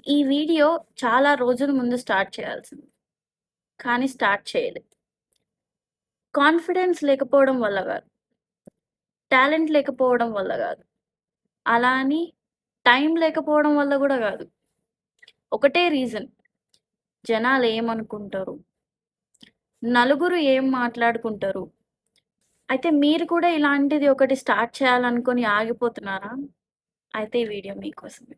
ఈ వీడియో చాలా రోజుల ముందు స్టార్ట్ చేయాల్సింది. కానీ స్టార్ట్ చేయలేదు. కాన్ఫిడెన్స్ లేకపోవడం వల్ల గాదు. టాలెంట్ లేకపోవడం వల్ల గాదు. అలా అని టైం లేకపోవడం వల్ల గూడా గాదు. ఒకటే రీజన్. జనాలేమనుకుంటారు? నలుగురు ఏం మాట్లాడుకుంటారు? అయితే మీరు కూడా ఇలాంటిది ఒకటి స్టార్ట్ చేయాలనుకోని ఆగిపోతున్నారా? అయితే ఈ వీడియో మీకోసమే.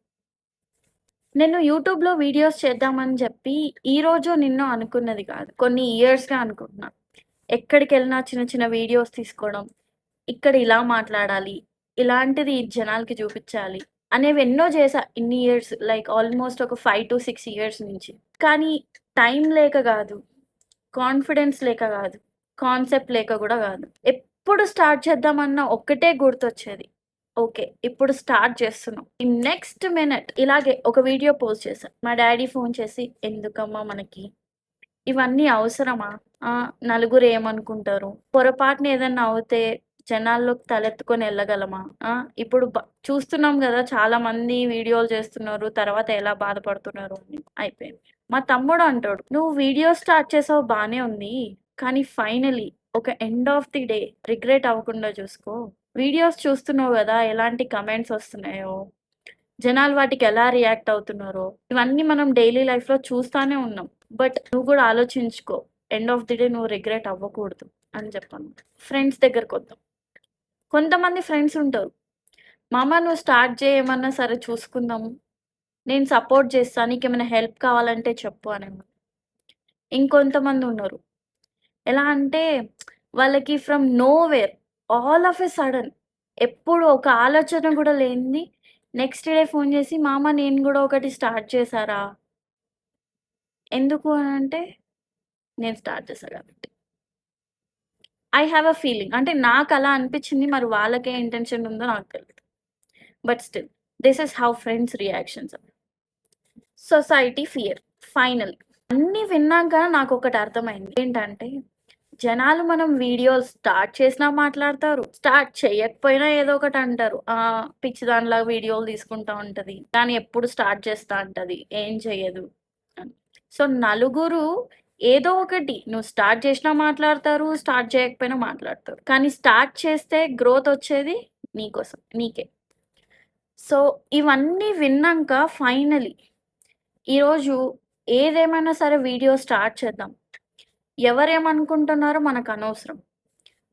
నేను యూట్యూబ్‌లో వీడియోస్ చేద్దామని జెప్పి ఈరోజో, నిన్నో అనుకున్నది కాదు. కొన్ని ఇయర్స్‌గా అనుకుంటున్నా. ఎక్కడికెళ్ళినా చిన్న చిన్న వీడియోస్ తీసుకోవడం, ఇక్కడ ఇలా మాట్లాడాలి, ఇలాంటిది జనాలకి చూపిచ్చాలి అనేవెన్నో చేశా ఇన్ని ఇయర్స్. లైక్ ఆల్మోస్ట్ ఒక 5-6 ఇయర్స్ నుంచి. కానీ టైం లేక గాదు, కాన్ఫిడెన్స్ లేక గాదు, కాన్సెప్ట్ లేక గూడా గాదు. ఎప్పుడు స్టార్ట్ చేద్దామన్నా ఒక్కటే గుర్తొచ్చేది. ఓకే. ఇప్పుడు స్టార్ట్ చేస్తున్నాం. ఈ నెక్స్ట్ మినిట్ ఇలాగే ఒక వీడియో పోస్ట్ చేశా. మా డ్యాడీ ఫోన్ చేసి, "ఎందుకమ్మా మనకి ఇవన్నీ అవసరమా? నలుగురు ఏమనుకుంటారు? పొరపాటున ఏదన్నా అవుతే జనాల్లోకి తలెత్తుకొని ఎళ్ళగలమా? ఇప్పుడు చూస్తున్నాం గదా! చాలా మంది వీడియోలు చేస్తున్నారు. తర్వాత ఎలా బాధపడుతున్నారు అని." అయిపోయింది. మా తమ్ముడు అంటాడు, "నువ్వు వీడియో స్టార్ట్ చేసావు బానే ఉంది. కానీ ఫైనల్లీ ఒక end of the day regret అవ్వకుండా చూసుకో. వీడియోస్ చూస్తున్నావు గదా! ఎలాంటి కమెంట్స్ వస్తున్నాయో, జనాలు వాటికి ఎలా రియాక్ట్ అవుతున్నారో, ఇవన్నీ మనం డైలీ లైఫ్‌లో చూస్తానే ఉన్నాం. బట్ నువ్వు గూడా ఆలోచించుకో. ఎండ్ ఆఫ్ ది డే నువ్వు రిగ్రెట్ అవ్వకూడదు" అని చెప్పాను. ఫ్రెండ్స్ దగ్గరకొద్దాం. కొంతమంది ఫ్రెండ్స్ ఉంటారు. "మామ నువ్వు స్టార్ట్ చేయి ఏమన్నా సరే చూసుకుందాం. నేను సపోర్ట్ చేస్తా. నీకేమైనా హెల్ప్ కావాలంటే చెప్పు" అనేవాళ్ళు. ఇంకొంతమందున్నారు. ఎలా అంటే వాళ్ళకి from nowhere all of a sudden ఎప్పుడు ఒక ఆలోచన గూడా లేనిది నెక్స్ట్ డే ఫోన్ చేసి, "మామ నేను గూడా ఒకటి స్టార్ట్ చేశారా?" ఎందుకు అనంటే నేను స్టార్ట్ చేశా కాబట్టి. I have a feeling. అంటే నాకలా అనిపిచ్చింది. మరి వాళ్ళకే ఇంటెన్షన్ ఉందో నాకు తెలీదు. But still this is how friends reactions are. Society fear. Final అన్నీ విన్నాక నాకొకటి అర్థమైంది. ఏంటంటే జనాలు మనం వీడియోలు స్టార్ట్ చేసినా మాట్లాడతారు. స్టార్ట్ చేయకపోయినా ఏదో ఒకటి అంటారు. పిచ్చిదానిలాగా వీడియోలు తీసుకుంటా ఉంటది. కానీ ఎప్పుడు స్టార్ట్ చేస్తా అంటది. ఏం చెయ్యదు అని. సో, నలుగురు ఏదో ఒకటి నువ్వు స్టార్ట్ చేసినా మాట్లాడతారు. స్టార్ట్ చేయకపోయినా మాట్లాడతారు. కానీ స్టార్ట్ చేస్తే గ్రోత్ వచ్చేది నీకోసం. నీకే. సో, ఇవన్నీ విన్నాక ఫైనలీ ఈరోజు ఏదేమైనా సరే వీడియో స్టార్ట్ చేద్దాం. ఎవరేమనుకుంటున్నారో మనకనవసరం.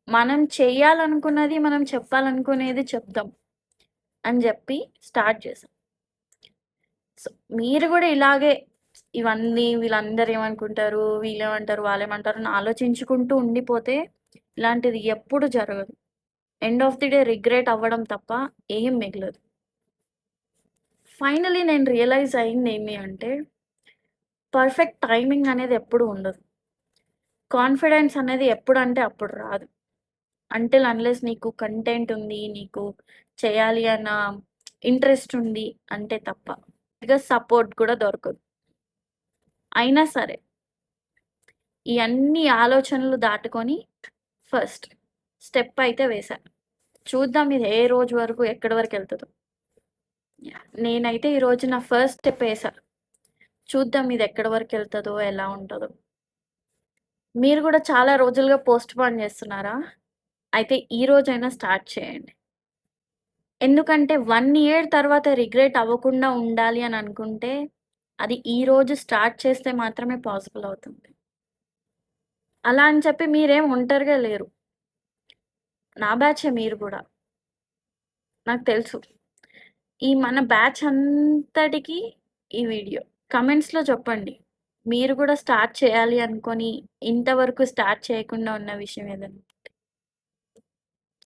మనం చెయ్యాలనుకున్నది, మనం చెప్పాలనుకునేది చెప్దాం అని జెప్పి స్టార్ట్ చేశాం. సో, మీరు గూడా ఇలాగే ఇవన్నీ వీళ్ళందరూ ఏమనుకుంటారు, వీళ్ళేమంటారు, వాళ్ళేమంటారు అని ఆలోచించుకుంటూ ఉండిపోతే ఇలాంటిది ఎప్పుడు జరగదు. End of the day regret అవ్వడం తప్ప ఏం మిగలదు. ఫైనలీ నేను రియలైజ్ అయిందేమి అంటే పర్ఫెక్ట్ టైమింగ్ అనేది ఎప్పుడు ఉండదు. కాన్ఫిడెన్స్ అనేది ఎప్పుడంటే అప్పుడు రాదు. అంటిల్ అన్‌లెస్ నీకు కంటెంట్ ఉంది, నీకు చేయాలి అన్న ఇంట్రెస్ట్ ఉంది అంటే తప్ప. ఇక సపోర్ట్ కూడా దొరకదు. అయినా సరే, ఈ అన్ని ఆలోచనలు దాటుకొని ఫస్ట్ స్టెప్ అయితే వేశా. చూద్దాం ఇది ఏ రోజు వరకు ఎక్కడి వరకెళ్తదో. నేనైతే ఈరోజు నా ఫస్ట్ స్టెప్ ఏసా. చూద్దాం ఇది ఎక్కడి వరకెళ్తదో, ఎలా ఉంటదో. మీరు కూడా చాలా రోజులుగా పోస్ట్‌పోన్ చేస్తున్నారా? అయితే ఈ రోజైనా స్టార్ట్ చేయండి. ఎందుకంటే 1 ఇయర్ తర్వాత రిగ్రెట్ అవ్వకుండా ఉండాలి అని అనుకుంటే, అది ఈరోజు స్టార్ట్ చేస్తే మాత్రమే పాసిబుల్ అవుతుంది. అలా అని చెప్పి మీరేం ఒంటరిగా లేరు. నా బ్యాచే మీరు గూడా. నాకు తెలుసు. ఈ మన బ్యాచ్ అంతటికి ఈ వీడియో. కామెంట్స్‌లో చెప్పండి. మీరు గూడా స్టార్ట్ చేయాలి అనుకోని, ఇంతవరకు స్టార్ట్ చేయకుండా ఉన్న విషయం ఏదన్నా.